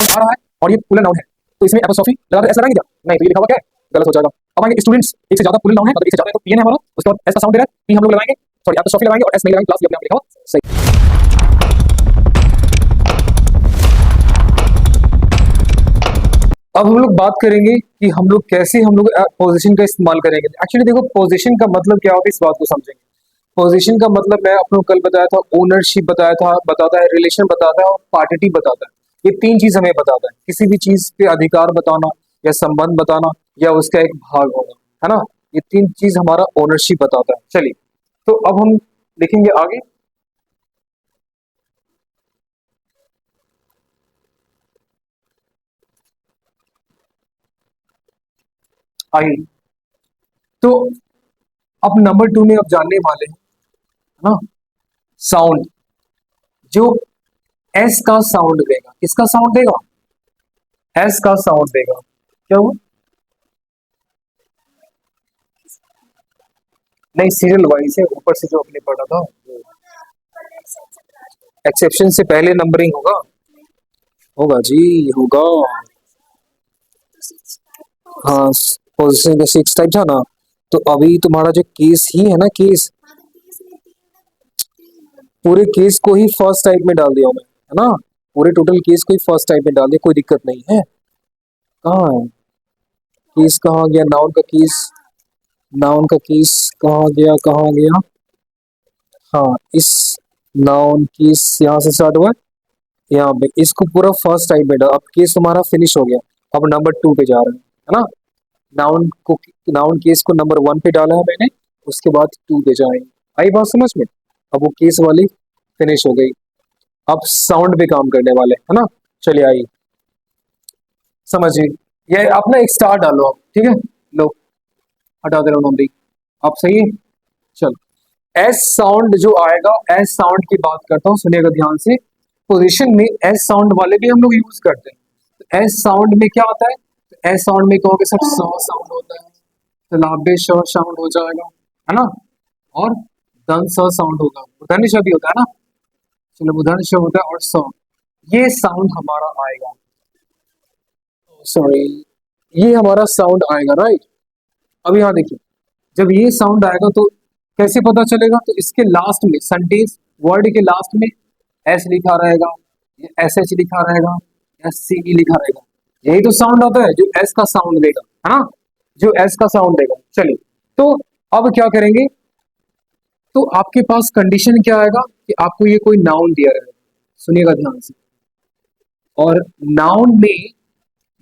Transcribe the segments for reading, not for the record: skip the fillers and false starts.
आ रहा है और ये पुलर नाउन है, तो इसमें एपोस्ट्रोफी लगा कर एस लगाएंगे क्या? नहीं, तो ये लिखा हुआ क्या है? गलत हो जाएगा। अब आएंगे स्टूडेंट्स, एक से ज्यादा पुलर नाउन है, मतलब एक से ज्यादा है तो पीएन है हमारा, उसके बाद एस का साउंड दे रहा है, पी हम लोग लगाएंगे, सॉरी एपोस्ट्रोफी लगाएंगे और एस नहीं लगाएंगे, क्लास ये अपने आप लिखा हुआ सही। अब हम लोग बात करेंगे कि हम लोग कैसे हम लोग पोजीशन का इस्तेमाल करेंगे। एक्चुअली देखो, पोजीशन का मतलब क्या होता है, इस बात को समझेंगे। पोजीशन का मतलब मैं आपको कल बताया था, ओनरशिप बताया था, बताता है रिलेशन, बताता है और पार्टिटी बताता है। ये तीन चीज हमें बताता है, किसी भी चीज पे अधिकार बताना या संबंध बताना या उसका एक भाग होना, है ना। ये तीन चीज हमारा ओनरशिप बताता है। चलिए, तो अब हम देखेंगे आगे। आइए, तो अब नंबर 2 में अब जानने वाले हैं, है ना, साउंड। जो एस का साउंड देगा, किसका साउंड देगा? एस का साउंड देगा। क्या हुआ? नहीं, सीरियल वाइज है, ऊपर से जो अपने पढ़ा था। एक्सेप्शन से पहले नंबरिंग होगा। होगा जी, होगा। हाँ, पोजीशन का 6 टाइप था ना, तो अभी तुम्हारा जो केस ही है ना, केस, पूरे केस को ही फर्स्ट टाइप में डाल दिया मैं, है ना। पूरे टोटल केस को ही फर्स्ट टाइप में डाल दिया, कोई दिक्कत नहीं है। कहाँ है केस? कहाँ गया नाउन का केस? नाउन का केस कहाँ गया, कहाँ गया? हाँ, इस नाउन केस यहाँ से स्टार्ट हुआ है, यहाँ पे इसको पूरा फर्स्ट टाइप में डाल। अब केस तुम्हारा फिनिश हो गया, अब नंबर 2 पे जा रहे हैं, है ना। नाउन को, नाउन केस को नंबर 1 पे डाला है मैंने, उसके बाद 2 पे जाएंगे। आई बात समझ में? अब वो केस वाली फिनिश हो गई, अब साउंड पे काम करने वाले, है ना। चलिए आइए, समझिए। ये आप ना एक स्टार डालो आप, ठीक है। लो, हटा दे रहा हूँ नंबरिंग, आप सही है। चलो, एस साउंड जो आएगा, एस साउंड की बात करता हूँ, सुनिएगा ध्यान से। पोजीशन में एस साउंड वाले भी हम लोग यूज करते हैं। तो एस साउंड में क्या आता है? तो एस साउंड में कहोगे सर स साउंड होता है, तो लाभे श साउंड हो जाएगा, है ना। और दन स साउंड होगा, मूर्धन्य श भी होता है ना। चलो, मूर्धन्य श होता है और स, ये साउंड हमारा आएगा। सॉरी, ये हमारा साउंड आएगा, राइट। अब यहाँ देखिए, जब ये साउंड आएगा तो कैसे पता चलेगा? तो इसके लास्ट में, सेंटेंस वर्ड के लास्ट में एस लिखा रहेगा, एस एच लिखा रहेगा, एस सी ई लिखा रहेगा। यही तो साउंड आता है जो एस का साउंड देगा, है ना, जो एस का साउंड देगा। चलिए, तो अब क्या करेंगे? तो आपके पास कंडीशन क्या आएगा कि आपको ये कोई नाउन दिया रहेगा, सुनिएगा ध्यान से। और नाउन में,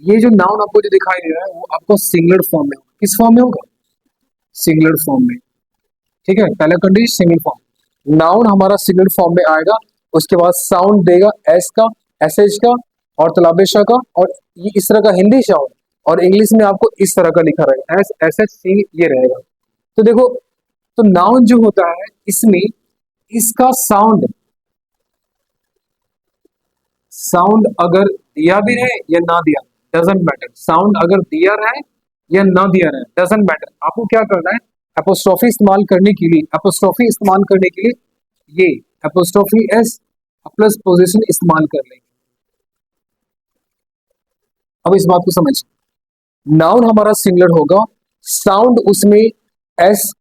ये जो नाउन आपको जो दिखाई दे रहा है वो आपको सिंगुलर फॉर्म में होगा। किस फॉर्म में होगा? सिंगुलर फॉर्म में, ठीक है। पहला कंडीशन सिंगल फॉर्म, नाउन हमारा सिंगल फॉर्म में आएगा। उसके बाद साउंड देगा एस का, एस एच का और तलाबेशा का, और ये इस तरह का हिंदी साउंड, और इंग्लिश में आपको इस तरह का लिखा रहेगा, एस एस एच सी, ये रहेगा। तो देखो, तो नाउन जो होता है इसमें इसका साउंड, साउंड अगर दिया भी रहे या ना दिया, डजेंट मैटर। साउंड अगर दिया रहे या ना दिया रहे, डजेंट मैटर। आपको क्या करना है? एपोस्ट्रोफी इस्तेमाल करने के लिए, एपोस्ट्रोफी इस्तेमाल करने के लिए ये एपोस्ट्रोफी एस प्लस पोजीशन इस्तेमाल कर लेंगे। अब इस बात को समझ, नाउन हमारा सिंगुलर होगा, साउंड उसमें एस,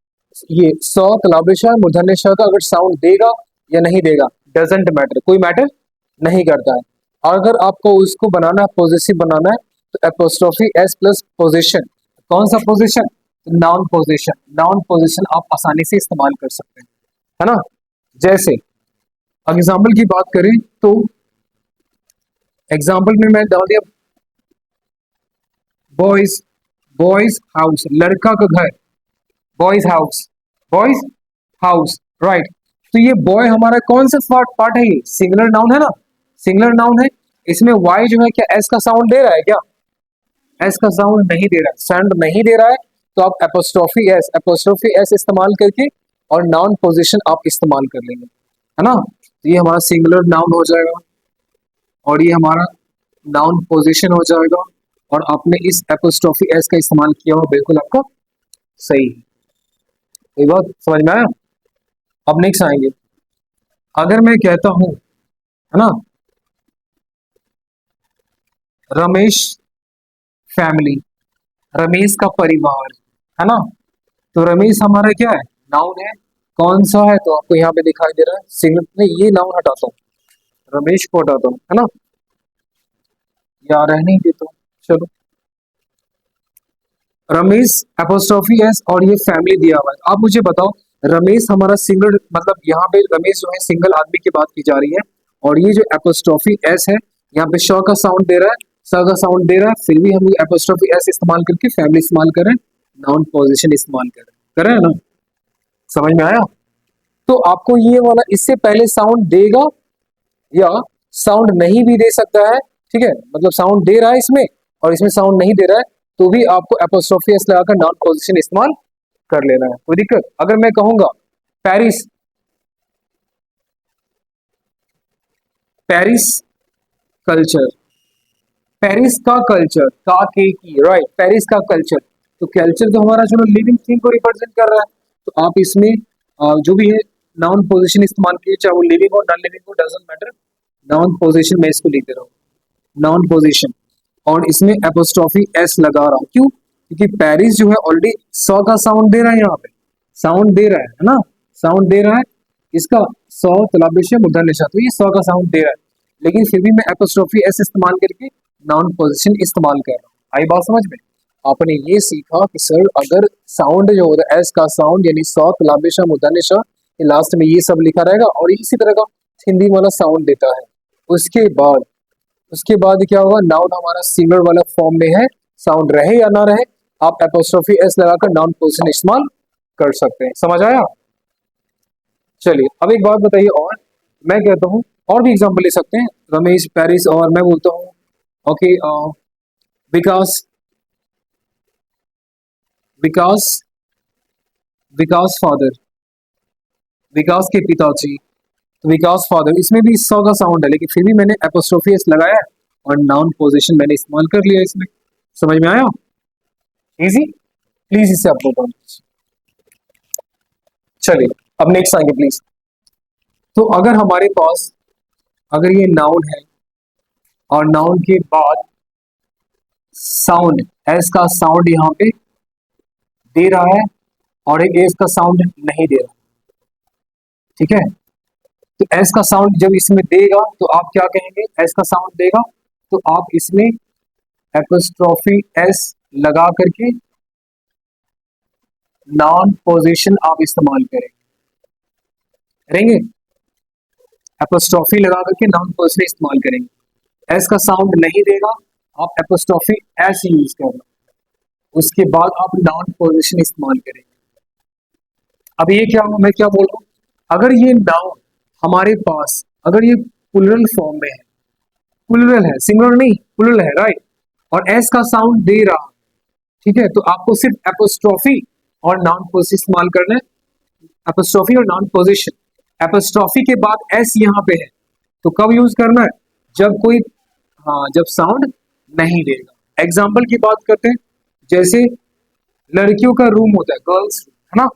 ये स तलाबेशा मूर्धन्य श का अगर साउंड देगा या नहीं देगा, डजेंट मैटर, कोई मैटर नहीं करता है। अगर आपको उसको बनाना है, पॉजिटिव बनाना है, तो एपोस्ट्रोफी एस प्लस पोजीशन। कौन सा position? Noun position. Noun position आप आसानी से इस्तेमाल कर सकते हैं, है ना। जैसे एग्जाम्पल की बात करें तो एग्जाम्पल में मैं डाल दिया बॉयज, बॉयज हाउस, लड़का का घर, boys house, boys house, right. तो ये बॉय हमारा कौन सा पार्ट है? ये सिंगुलर नाउन है ना, सिंगुलर नाउन है। इसमें वाई जो है क्या एस का साउंड दे रहा है क्या? एस का साउंड नहीं दे रहा है, साउंड नहीं दे रहा है, तो आप एपोस्ट्रोफी एस इस्तेमाल करके और नाउन पोजीशन आप इस्तेमाल कर लेंगे, है ना। तो ये हमारा सिंगुलर नाउन हो जाएगा और ये हमारा नाउन पोजीशन हो जाएगा, और आपने इस एपोस्ट्रोफी एस का इस्तेमाल किया हो, बिल्कुल आपका सही है। ये बात समझ में आया? अब नेक्स्ट आएंगे। अगर मैं कहता हूं, है ना, रमेश फैमिली, रमेश का परिवार, है ना। तो रमेश हमारा क्या है, नाउन है। कौन सा है, तो आपको यहाँ पे दिखाई दे रहा है सिंगल, नहीं ये नाउन हटाता हूँ, रमेश को हटाता हूँ, है ना, या रहने ही देता हूँ। चलो, रमेश एपोस्ट्रोफी एस और ये फैमिली दिया हुआ है। आप मुझे बताओ, रमेश हमारा सिंगल, मतलब यहाँ पे रमेश जो है सिंगल आदमी की बात की जा रही है, और ये जो एपोस्ट्रोफी एस है, यहाँ पे श का साउंड दे रहा है, स का साउंड दे रहा है, फिर भी हम एपोस्ट्रोफी एस इस्तेमाल करके फैमिली इस्तेमाल कर रहे हैं, नाउन पोजिशन इस्तेमाल कर रहे हैं ना। समझ में आया। तो आपको ये वाला इससे पहले साउंड देगा या साउंड नहीं भी दे सकता है, ठीक है, मतलब साउंड दे रहा है इसमें और इसमें साउंड नहीं दे रहा है, तो भी आपको एपोस्ट्रोफी एस लगाकर नाउन पोजीशन इस्तेमाल कर लेना है, कोई दिक्कत। अगर मैं कहूंगा पेरिस, पेरिस कल्चर, पेरिस का कल्चर, का के की, राइट, पेरिस का कल्चर, तो कल्चर तो हमारा चलो लिविंग थिंग को रिप्रेजेंट कर रहा है, तो आप इसमें जो भी है नाउन पोजीशन इस्तेमाल कीजिए, चाहे वो लिविंग हो नॉन लिविंग हो, डजंट मैटर, नाउन पोजीशन मैं इसको लिख दे रहा हूँ, नाउन पोजीशन, और इसमें एपोस्ट्रोफी एस लगा रहा हूं, क्यों, क्योंकि पेरिस जो है ऑलरेडी सौ का साउंड दे रहा है, यहाँ पे साउंड दे रहा है ना, साउंड दे रहा है इसका, सौ तलाबिश मूर्धन्य ष, तो ये सौ का साउंड दे रहा है, लेकिन फिर भी मैं एपोस्ट्रोफी एस इस्तेमाल करके नाउन पोजीशन इस्तेमाल कर रहा हूँ। आई बात समझ में। आपने ये सीखा कि सर अगर साउंड जो होता है एस का साउंड यानी सौ तलाबिश मूर्धन्य ष, लास्ट में ये सब लिखा रहेगा और इसी तरह का हिंदी वाला साउंड देता है। उसके बाद क्या होगा, नाउन हमारा सिंगुलर वाला फॉर्म में है, साउंड रहे या ना रहे, आप एपोस्ट्रोफी एस लगाकर नाउन पोजीशन इस्तेमाल कर सकते हैं। समझ आया। चलिए अब एक बात बताइए, और मैं कहता हूँ और भी एग्जांपल ले सकते हैं, रमेश, पेरिस, और मैं बोलता हूँ ओके विकास, विकास, विकास फादर, विकास के पिताजी, तो विकास फादर, इसमें भी सौ का साउंड है, लेकिन फिर भी मैंने एपोस्ट्रोफी एस लगाया है और नाउन पोजीशन मैंने इस्तेमाल कर लिया इसमें। समझ में आया। इजी, प्लीज इसे आप नोट डाउन कीजिए। चलिए अब नेक्स्ट आएंगे प्लीज। तो अगर हमारे पास, अगर ये नाउन है और नाउन के बाद साउंड एस का साउंड यहाँ पे दे रहा है और एक एस का साउंड नहीं दे रहा, ठीक है, तो एस का साउंड जब इसमें देगा तो आप क्या कहेंगे, एस का साउंड देगा तो आप इसमें एपोस्ट्रोफी एस लगा करके नाउन पोजीशन आप इस्तेमाल करेंगे, एपोस्ट्रोफी लगा करके नाउन पोजीशन इस्तेमाल करेंगे। एस का साउंड नहीं देगा, आप एपोस्ट्रोफी एस यूज करना, उसके बाद आप नाउन पोजीशन इस्तेमाल करेंगे। अब ये क्या, मैं क्या बोल रहा हूँ, अगर ये नाउन हमारे पास, अगर ये प्लुरल फॉर्म में है, प्लुरल है, सिंगुलर नहीं, प्लुरल है, राइट, और एस का साउंड दे रहा, ठीक है, तो आपको सिर्फ एपोस्ट्रोफी और नाउन पोजीशन इस्तेमाल करना है, एपोस्ट्रोफी और नाउन पोजीशन। एपोस्ट्रोफी के बाद एस यहाँ पे है, तो कब यूज करना है, जब कोई, हाँ, जब साउंड नहीं देगा। एग्जाम्पल की बात करते हैं, जैसे लड़कियों का रूम होता है, गर्ल्स, है ना,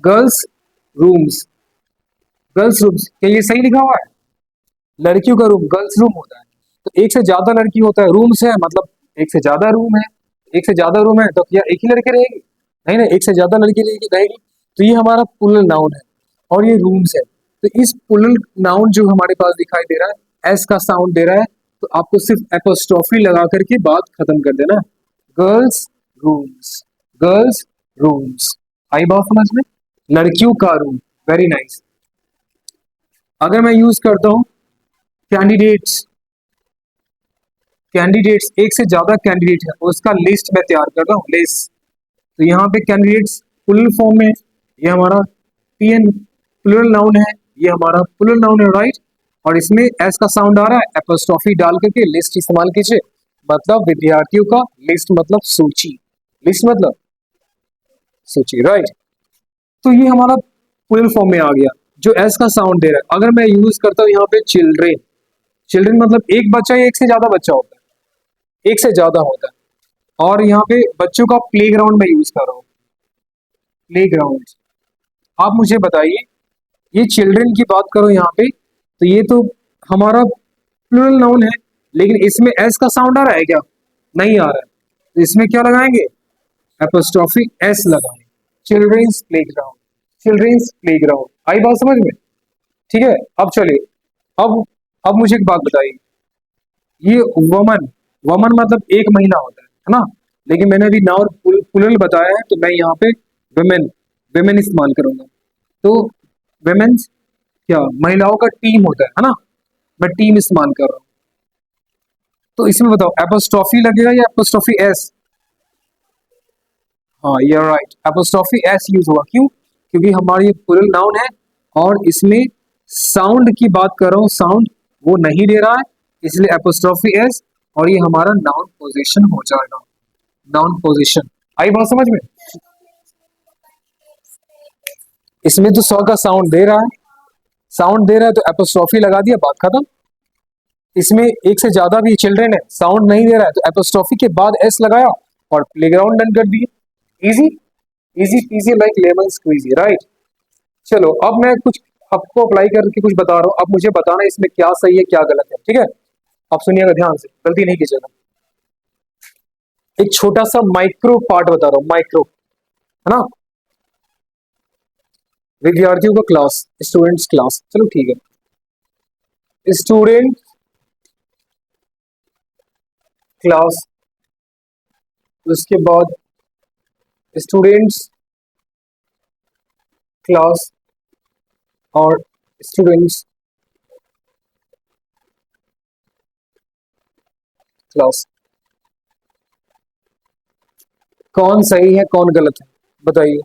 गर्ल्स रूम्स, गर्ल्स रूम्स, क्या ये सही लिखा हुआ है, लड़कियों का रूम गर्ल्स रूम होता है, तो एक से ज्यादा लड़की होता है, रूम्स है मतलब एक से ज्यादा रूम है, एक से ज्यादा रूम है तो क्या एक ही लड़की रहेगी, नहीं ना, एक से ज्यादा लड़की रहेगी, तो ये हमारा प्लुरल नाउन है और ये रूम्स है, तो इस प्लुरल नाउन जो हमारे पास दिखाई दे रहा है, एस का साउंड दे रहा है, तो आपको सिर्फ एपोस्ट्रोफी लगा करके बात खत्म कर देना, गर्ल्स रूम्स, गर्ल्स रूम्स। आई बात समझ में, लड़कियों का रूम, वेरी नाइस। अगर मैं यूज करता हूं कैंडिडेट्स, कैंडिडेट्स, एक से ज्यादा कैंडिडेट है उसका लिस्ट मैं तैयार कर रहा हूँ, लिस्ट, तो यहाँ पे कैंडिडेट्स प्लुरल फॉर्म में, ये हमारा टीएन प्लुरल नाउन है, ये हमारा प्लुरल नाउन है, राइट, और इसमें एस का साउंड आ रहा है, एपोस्ट्रोफी डाल करके लिस्ट इस्तेमाल कीजिए, मतलब विद्यार्थियों का, लिस्ट मतलब सूची, लिस्ट मतलब सूची, राइट, तो ये हमारा प्लुरल फॉर्म में आ गया जो एस का साउंड दे रहा है। अगर मैं यूज करता हूँ यहाँ पे चिल्ड्रेन, चिल्ड्रेन मतलब एक बच्चा या एक से ज्यादा बच्चा होता है, एक से ज्यादा होता है, और यहाँ पे बच्चों का प्लेग्राउंड में यूज कर रहा हूँ, प्लेग्राउंड। आप मुझे बताइए, ये चिल्ड्रेन की बात करो यहाँ पे, तो ये तो हमारा प्लूरल नाउन है, लेकिन इसमें एस का साउंड आ रहा है क्या? नहीं आ रहा है, तो इसमें क्या लगाएंगे? एपोस्ट्रोफी एस लगाएंगे। Children's playground, children's playground. आई बात समझ में? ठीक है, अब चलिए, अब मुझे एक बात बताइए, ये वमन, वमन मतलब एक महिला होता है ना? लेकिन मैंने अभी नाउन प्लूरल बताया है, तो मैं यहाँ पे वुमेन, वुमेन इस्तेमाल करूंगा। तो वुमेन्स क्या, महिलाओं का टीम होता है ना? मैं टीम इस्तेमाल कर रहा हूँ। तो इसमें बताओ एपोस्ट्रोफी लगेगा या एपोस्ट्रोफी एस? हाँ, you are right, apostrophe s use हुआ। क्यों? क्योंकि हमारी ये प्लूरल नाउन है और इसमें साउंड की बात कर रहा हूँ, साउंड वो नहीं दे रहा है, इसलिए एपोस्ट्रोफी एस, और ये हमारा नाउन पोजीशन हो जाएगा, नाउन पोजीशन। आई बात समझ में? इसमें तो सौ का साउंड दे रहा है, साउंड दे रहा है तो एपोस्ट्रोफी लगा दिया, बात खत्म। इसमें एक से ज्यादा भी चिल्ड्रन है, साउंड नहीं दे रहा है, तो एपोस्ट्रोफी के बाद एस लगाया और प्लेग्राउंड डन कर दिए। Easy, easy PG like lemon squeezy, right? चलो, अब मैं कुछ आपको अप्लाई करके कुछ बता रहा हूँ, अब मुझे बताना इसमें क्या सही है क्या गलत है, ठीक है? आप सुनिएगा ध्यान से, गलती नहीं कीजिएगा। एक छोटा सा माइक्रो पार्ट बता रहा हूँ, माइक्रो, है ना? विद्यार्थियों का क्लास, स्टूडेंट्स क्लास, चलो ठीक है, स्टूडेंट क्लास, उसके बाद स्टूडेंट्स क्लास और स्टूडेंट्स क्लास, कौन सही है कौन गलत है बताइए?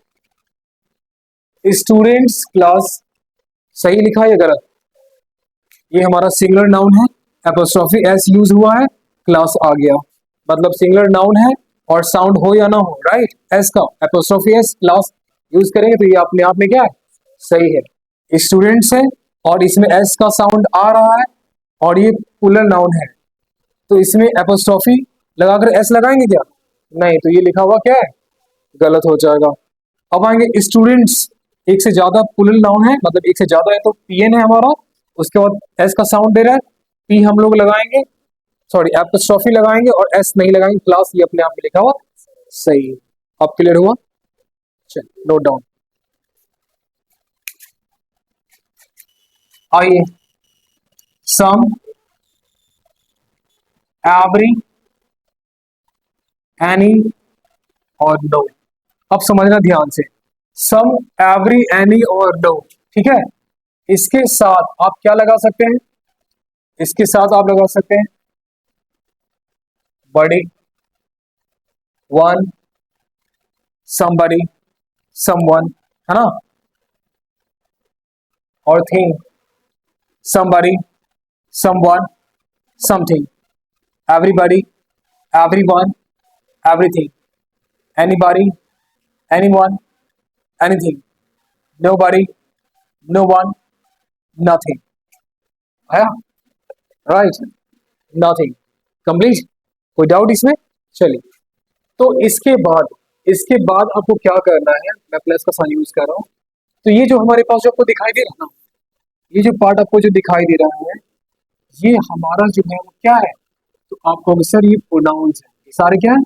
स्टूडेंट्स क्लास सही लिखा है या गलत? ये हमारा सिंगुलर नाउन है, एपोस्ट्रोफी एस यूज हुआ है, क्लास आ गया, मतलब सिंगुलर नाउन है और साउंड हो या ना हो, राइट? एस का एपोस्ट्रोफी एस क्लास यूज करेंगे तो ये अपने आप में क्या है? सही है। स्टूडेंट्स है और इसमें एस का साउंड आ रहा है और ये प्लूरल नाउन है, तो इसमें एपोस्ट्रोफी लगाकर एस लगाएंगे क्या? नहीं, तो ये लिखा हुआ क्या है? गलत हो जाएगा। अब आएंगे स्टूडेंट्स, एक से ज्यादा प्लूरल नाउन है, मतलब एक से ज्यादा है तो पीएन है हमारा, उसके बाद एस का साउंड दे रहा है, पी हम लोग लगाएंगे, सॉरी एपोस्ट्रोफी लगाएंगे और एस नहीं लगाएंगे, क्लास ये अपने आप में लिखा हुआ सही है। अब क्लियर हुआ? चल नोट डाउन। आइए, सम, एवरी, एनी और नो। अब समझना ध्यान से, सम, एवरी, एनी और नो, ठीक है? इसके साथ आप क्या लगा सकते हैं? इसके साथ आप लगा सकते हैं बड़ी, वन, somebody, someone, है ना? और thing, somebody, someone, something, everybody, everyone, everything, anybody, anyone, anything, nobody, no one, nothing। आया? Right, nothing, complete. कोई डाउट इसमें? चलिए, तो इसके बाद आपको क्या करना है, मैं प्लस का साइन यूज कर रहा हूँ। तो ये जो हमारे पास जो आपको दिखाई दे रहा है ना, ये जो पार्ट आपको जो दिखाई दे रहा है, ये हमारा जो है वो क्या है? तो आपको सर ये प्रोनाउंस है, ये सारे क्या है?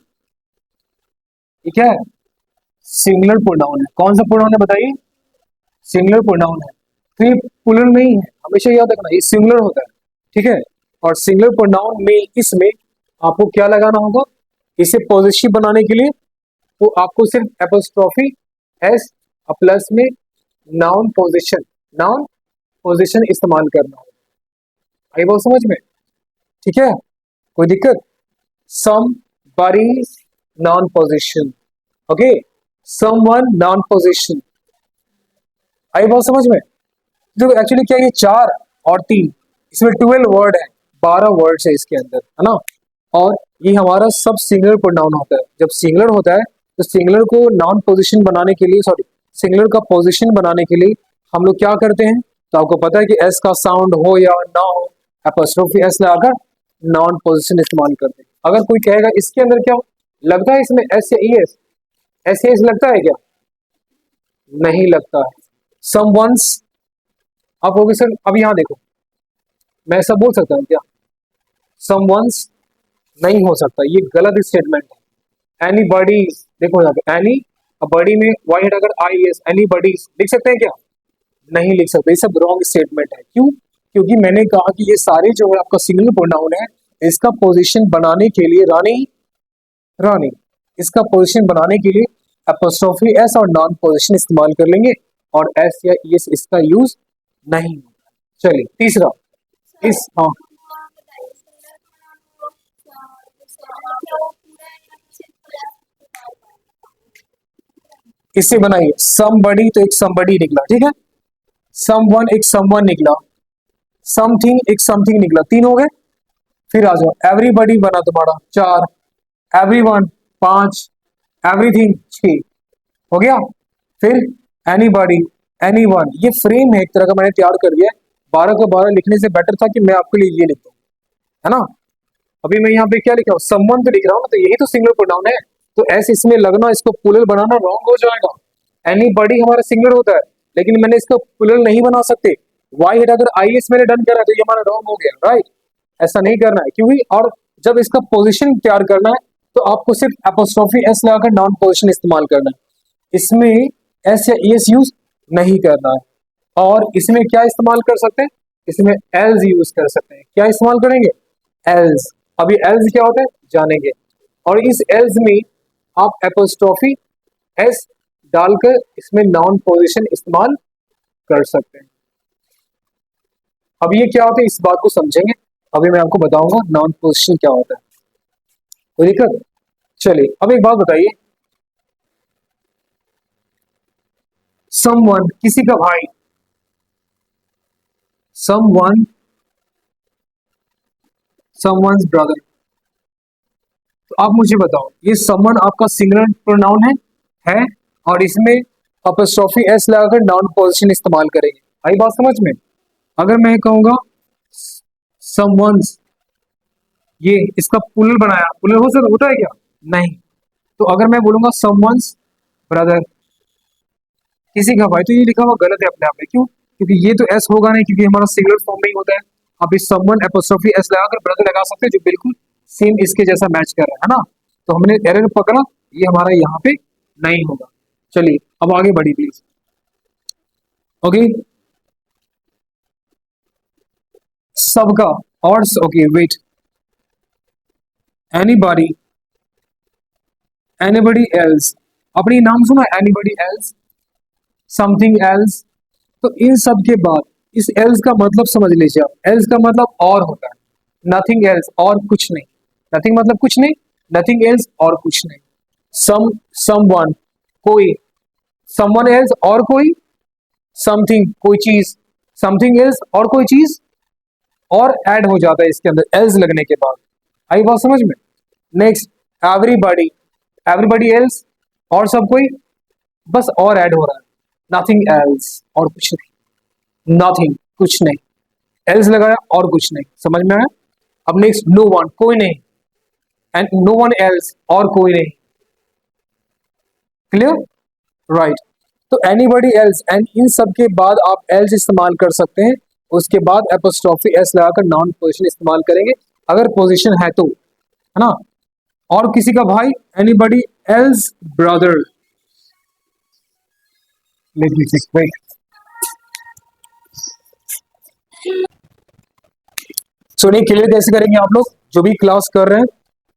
ये क्या है? सिंगुलर प्रोनाउन है। कौन सा प्रोनाउन है बताइए? सिंगुलर प्रोनाउन है। तो ये प्लूरल नहीं है, हमेशा याद रखना, ये सिंगुलर होता है, ठीक है? और सिंगुलर प्रोनाउन में इसमें आपको क्या लगाना होगा? इसे पॉजिटिव बनाने के लिए तो आपको सिर्फ एपोस्ट्रोफी एस प्लस में नाउन पोजीशन, नाउन पोजीशन इस्तेमाल करना होगा। आई बात समझ में? ठीक है, कोई दिक्कत? Somebody noun position, okay, someone noun position. आई बात समझ में? देखो एक्चुअली क्या, ये 4 और 3, इसमें 12 वर्ड है, 12 वर्ड्स है इसके अंदर, है ना? और ये हमारा सब सिंगुलर प्रोनाउन होता है। जब सिंगुलर होता है तो सिंगुलर को नाउन पोजीशन बनाने के लिए, सॉरी, सिंगुलर का पोजीशन बनाने के लिए हम लोग क्या करते हैं? तो आपको पता है कि एस का साउंड हो या ना हो, एपोस्ट्रोफी एस लगाकर नाउन पोजीशन इस्तेमाल करते हैं। अगर कोई कहेगा इसके अंदर क्या लगता है, इसमें एस या ई एस, एस एस लगता है क्या? नहीं लगता है। सम वंस, आप कहोगे सर अब यहाँ देखो, मैं ऐसा बोल सकता हूँ क्या? समवंस नहीं हो सकता, ये गलत स्टेटमेंट है। एनी बडीज, देखो यहाँ पे एनी बडी में वाई हेड अगर आई एस, एनी बडीज लिख सकते हैं क्या? नहीं लिख सकते, ये सब रॉन्ग स्टेटमेंट है। क्यों? क्योंकि मैंने कहा कि ये सारे जो है आपका सिंगल प्रोनाउन है, इसका पोजीशन बनाने के लिए रानी, रानी, इसका पोजीशन बनाने के लिए एपोस्ट्रोफी एस और नॉन पोजीशन इस्तेमाल कर लेंगे, और एस या एस इसका यूज नहीं होता। चलिए तीसरा, इस हाँ इससे बनाइए समबडी, तो एक समबडी निकला, ठीक है, समवन एक समवन निकला, समथिंग एक समथिंग निकला, तीन हो गए। फिर आ जाओ, एवरीबडी बना तुम्हारा चार, एवरीवन पांच, एवरीथिंग छह, हो गया। फिर एनीबॉडी, एनीवन, ये फ्रेम है एक तरह का मैंने तैयार कर दिया है। 12 को 12 लिखने से बेटर था कि मैं आपके लिए ये लिखता हूँ, है ना। अभी मैं यहाँ पे क्या लिख रहा हूँ, समवन तो लिख रहा हूँ ना, तो यही तो सिंगल प्रोनाउन है, तो ऐसे इसमें लगना, इसको प्लूरल बनाना रॉन्ग हो जाएगा। एनीबॉडी हमारा सिंगल होता है, लेकिन मैंने इसको प्लूरल नहीं बना सकते। वाई हेड अगर आई एस मैंने डन करा तो ये हमारा रॉन्ग हो गया, राइट। ऐसा नहीं करना है, क्योंकि और जब इसका पोजिशन तैयार करना है तो आपको सिर्फ एपोस्ट्रोफी एस लगाकर नॉन पोजिशन इस्तेमाल करना है, इसमें एस या एस यूज नहीं करना है। और इसमें क्या इस्तेमाल कर सकते हैं, इसमें एल्स यूज कर सकते हैं। क्या इस्तेमाल करेंगे? एल्स। अभी एल्स क्या होता है जानेंगे, और इस एल्स में आप एपोस्ट्रोफी एस डालकर इसमें नॉन पोजिशन इस्तेमाल कर सकते हैं। अब ये क्या होता है इस बात को समझेंगे, अभी मैं आपको बताऊंगा नॉन पोजिशन क्या होता है, कोई दिक्कत? चलिए अब एक बात बताइए, समवन किसी का भाई, समवन समवन्स ब्रदर, तो आप मुझे बताओ ये समवन आपका सिंगुलर प्रोनाउन है, और इसमें अपोस्ट्रोफी एस लगाकर नाउन पोजीशन इस्तेमाल करेंगे। आई बात समझ में? अगर मैं कहूंगा समवन्स, ये इसका प्लूरल बनाया, प्लूरल हो सकता होता है क्या? नहीं। तो अगर मैं बोलूंगा समवन्स ब्रदर, किसी का भाई, तो ये लिखा हुआ गलत है अपने आप में। क्यों? क्योंकि ये तो एस होगा नहीं, क्योंकि हमारा सिंगुलर फॉर्म में ही होता है। आप इस समवन एपोस्ट्रोफी एस लगाकर ब्रदर लगा सकते हैं, जो बिल्कुल सेम इसके जैसा मैच कर रहा है ना। तो हमने एरर पकड़ा, ये हमारा यहाँ पे नहीं होगा। चलिए अब आगे बढ़ी प्लीज। ओके, सबका, और okay wait, anybody, anybody else, अपनी नाम सुना, एनीबॉडी एल्स, समथिंग एल्स। तो इन सब के बाद इस एल्स का मतलब समझ लीजिए आप, एल्स का मतलब और होता है, नथिंग एल्स, और कुछ नहीं। नथिंग मतलब कुछ नहीं, नथिंग एल्स और कुछ नहीं। समवन कोई, समवन एल्स और कोई, समथिंग कोई चीज, समथिंग एल्स और कोई चीज, और ऐड हो जाता है इसके अंदर एल्स लगने के बाद। आई बात समझ में? नेक्स्ट एवरीबॉडी, एवरीबॉडी एल्स, और सब कोई, बस और ऐड हो रहा है, नथिंग एल्स और कुछ नहीं, नथिंग कुछ नहीं, एल्स लगाया और कुछ नहीं, समझ में आया? अब नेक्स्ट नो वन कोई नहीं, एंड नो वन एल्स और कोई नहीं, क्लियर? राइट। तो एनीबॉडी एल्स, एंड इन सब के बाद आप एल्स इस्तेमाल कर सकते हैं, उसके बाद एपोस्ट्रोफी एस लगाकर नाउन पोजीशन इस्तेमाल करेंगे अगर पोजीशन है तो, है ना। और किसी का भाई, anybody else brother, let me check, wait. सुनिए क्लियर कैसे करेंगे आप लोग जो भी क्लास कर रहे हैं,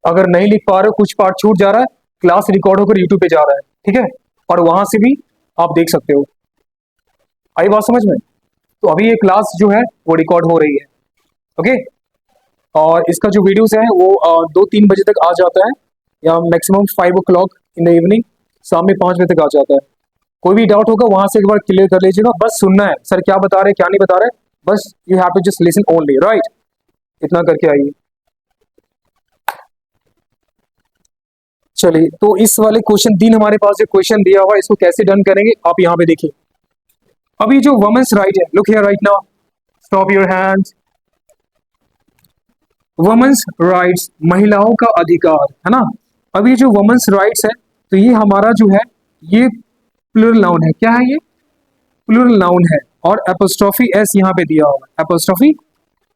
अगर नहीं लिख पा रहे हो, कुछ पार्ट छूट जा रहा है, क्लास रिकॉर्ड होकर यूट्यूब पे जा रहा है, ठीक है, और वहां से भी आप देख सकते हो। आई बात समझ में? तो अभी ये क्लास जो है वो रिकॉर्ड हो रही है, ओके, और इसका जो वीडियोस है वो 2-3 बजे तक आ जाता है, या maximum 5 o'clock in the evening, शाम में 5 बजे तक आ जाता है। कोई भी डाउट होगा वहां से एक बार क्लियर कर लीजिएगा, बस सुनना है सर क्या बता रहे हैं क्या नहीं बता रहे, बस you have to just listen only, right, इतना करके आइए। चलिए तो इस वाले क्वेश्चन 3 हमारे पास जो क्वेश्चन दिया हुआ है, इसको कैसे डन करेंगे आप यहाँ पे देखिए। अभी जो वुमेन्स राइट है, look here right now, stop your hands. Women's rights, महिलाओं का अधिकार, है ना। अभी जो वुमेन्स राइट्स है, तो ये हमारा जो है ये प्लूरल नाउन है। क्या है ये? प्लूरल नाउन है, और एपोस्ट्रोफी एस यहाँ पे दिया हुआ है, एपोस्ट्रोफी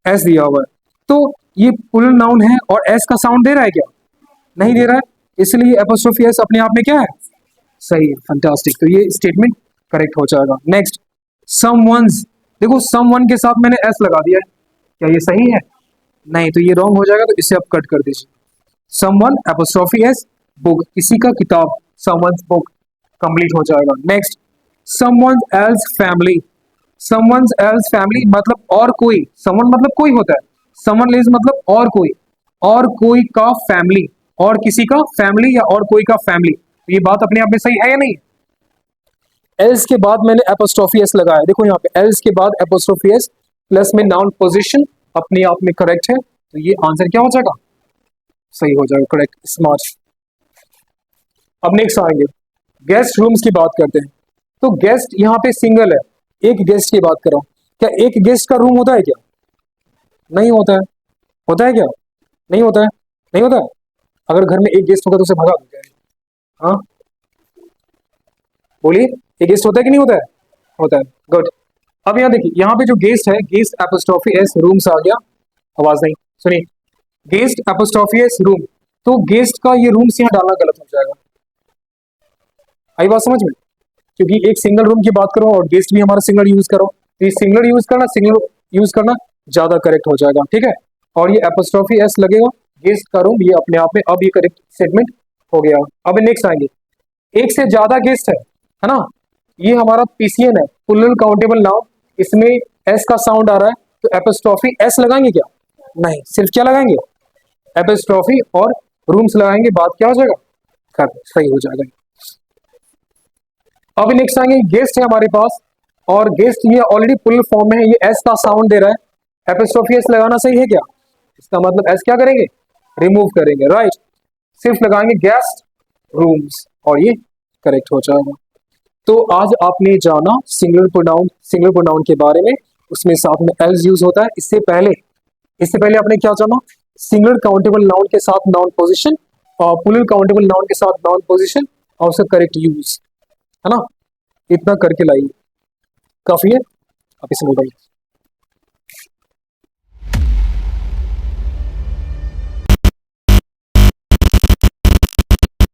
एस दिया हुआ है। तो ये पुलर नाउन है और एस का साउंड दे रहा है क्या? नहीं दे रहा है, इसलिए एपोस्ट्रोफी एस अपने आप में क्या है? सही है, फैंटास्टिक। तो ये स्टेटमेंट करेक्ट हो जाएगा। नेक्स्ट, समवन्स, देखो समवन के साथ मैंने एस लगा दिया है, क्या ये सही है? नहीं, तो ये रॉन्ग हो जाएगा, तो इसे आप कट कर दीजिए। समवन एपोस्ट्रोफी एस बुक, किसी का किताब, समवन्स बुक कंप्लीट हो जाएगा। Next, someone else family, someone else family मतलब और कोई, समवन मतलब कोई होता है, समवन एल्स मतलब और कोई का फैमिली, और किसी का फैमिली या और कोई का फैमिली, तो ये बात अपने आप में सही है या नहीं? एल्स के बाद मैंने एपोस्ट्रोफी एस लगाया, देखो यहाँ पे एल्स के बाद एपोस्ट्रोफी एस प्लस में नाउन पोजीशन अपने आप में करेक्ट है, तो ये आंसर क्या हो जाएगा? सही हो जाएगा, करेक्ट, स्मार्ट। अब नेक्स्ट आएंगे, गेस्ट रूम्स की बात करते हैं। तो गेस्ट यहाँ पे सिंगल है, एक गेस्ट की बात कर रहा हूं, क्या एक गेस्ट का रूम होता है क्या? नहीं होता है। होता है क्या? नहीं होता है, नहीं होता है। अगर घर में एक गेस्ट होगा तो उसे भगा देते हैं, हाँ बोलिए, एक गेस्ट होता है कि नहीं होता है? होता है, गुड। अब यहाँ देखिए, यहाँ पे जो गेस्ट है, गेस्ट एपोस्ट्रोफी एस रूम्स आ गया, आवाज नहीं, सुनिए, गेस्ट एपोस्ट्रोफी एस रूम, तो गेस्ट का ये रूम्स यहाँ डालना गलत हो जाएगा, आई बात समझ में? क्योंकि एक सिंगल रूम की बात करो और गेस्ट भी हमारा सिंगल यूज करो, तो ये सिंगल यूज करना ज्यादा करेक्ट हो जाएगा, ठीक है। और ये एपोस्ट्रोफी एस लगेगा, गेस्ट का रूम, ये अपने आप में अब ये करेक्ट स्टेटमेंट हो गया। अब नेक्स्ट आएंगे, एक से ज्यादा गेस्ट है ना, ये हमारा पीसीएन है, प्लूरल काउंटेबल नाउन, इसमें एस का साउंड आ रहा है, तो एपोस्ट्रोफी एस लगाएंगे क्या? नहीं, सिर्फ क्या लगाएंगे? एपोस्ट्रोफी और रूम्स लगाएंगे, बात क्या हो जाएगा? सही हो जाएगा। अब नेक्स्ट आएंगे, गेस्ट है हमारे पास, और गेस्ट ये ऑलरेडी पुल फॉर्म में है, ये एस का साउंड दे रहा है, एपोस्ट्रोफी एस लगाना सही है क्या? इसका मतलब एस क्या करेंगे? रिमूव करेंगे, राइट, सिर्फ लगाएंगे गेस्ट रूम्स, और ये करेक्ट हो जाएगा। तो आज आपने जाना सिंगुलर प्रोनाउन के बारे में, उसमें साथ में एल्स यूज होता है। इससे पहले आपने क्या जाना? सिंगुलर काउंटेबल नाउन के साथ नाउन पोजीशन, और प्लूरल काउंटेबल नाउन के साथ नाउन पोजीशन, और उसका करेक्ट यूज, है ना, इतना करके लाइए, काफी है, आप इसे बताइए।